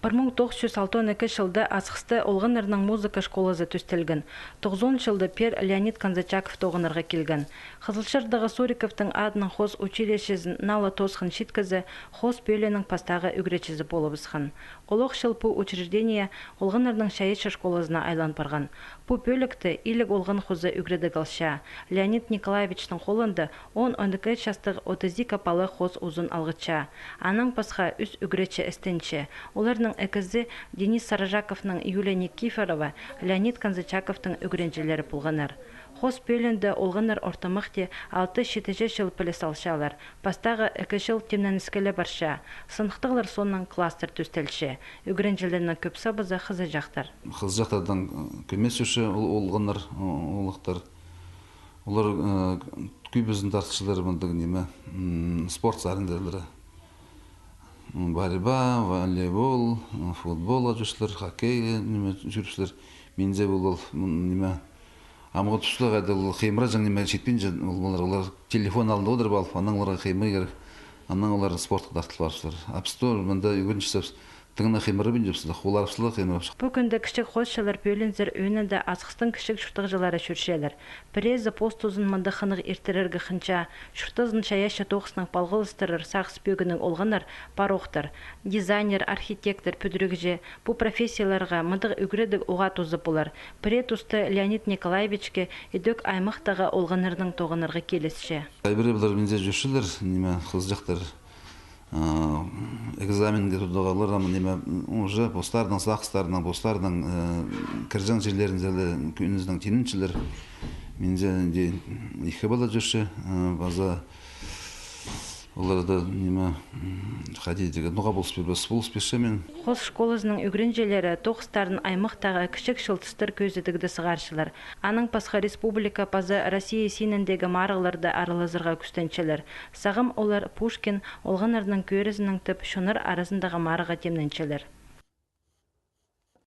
1962 жылда Асқысты Олғынырның музыка школасы төстелген. 90 жылда Пер Леонид Канзачаков тоғынырға келген. Қызылшырдағы Суриковтың адының хоз училищезін нала тосқын шиткізі хоз бөленің пастағы үгречізі болыбысқан. Олық жыл бұл учреждения Олғынырның шайетші школасына айлан барған. Бұл бөлікті илік олғын хозы үгреді қалша. Леонид Николаевичтың қолынды 10-12 шастық 30 капалы хоз ұзын алғыча. Аның пасқа үс үгречі істенші. Оларның әкізі Денис Саражаковның Юлия Никифорова, Леонид Канзачаковтың үгренжелері болғанар. Хос бөлінді олғанар ортамақты 6-7 жыл піліс алшалар. Пастағы 2 жыл темнәніскелі барша. Сынықтығылар сонның кластер төстелші. Үгренжелерінің көп сабызы қызы жақтар. Қызы жақтардан көмес үші олғанар олықтар. Олар көбізін тартықшылары бұндығы спорт зарындарлары. Борьба, волейбол, футбол жүршілер, хоккей жүршілер. Менде бұл амығы тұшылық әді қиымыра жаң жетпен олар телефон алынды одыр балып, анан оларға қиымы керек, анан олар спортқа дақтыл баршылар. Апстор, мұнда үгірінші сәпсі. Тыңына қимыры бен жөпсілі, қоларыпсылы қимыры. Бүгінді кішік қосшылар бөлінзір өйнінді асқыстың кішік шұртық шүршелер. Бірезі постузын мұнды қынық ертерергі қынча, шұртызын шаяшы тоқысының балғылыстырыр сақсы бөгінің олғанар бар оқтыр. Дизайнер, архитектор, пөдірігіже бұл профессияларға мұндық үгіреді оға тозы болар. Бірет тұсты Леонид Николаевичке едік аймақтағы олғанырдың тоғынырғы келесші. Қайбірі бұлар менде жүршілер, қыз жақтар. Экзаменге тұрдығалар уже постардан, сақыстардан, постардан кіржан жерлерін көніздің теніншілер. Менде екі бала жүрші, база оларда қадейдегі нұға болыспеші мен. Қос школасының үгренжелері тоқыстарын аймақтағы кішік шылтыстыр көзедігді сығаршылар. Аның пасқа республика пазы Россия сеніндегі марығыларды арылызырға күстеншілер. Сағым олар Пушкин, олғанардың көрізінің тіп шыныр арасындағы марыға темненшілер.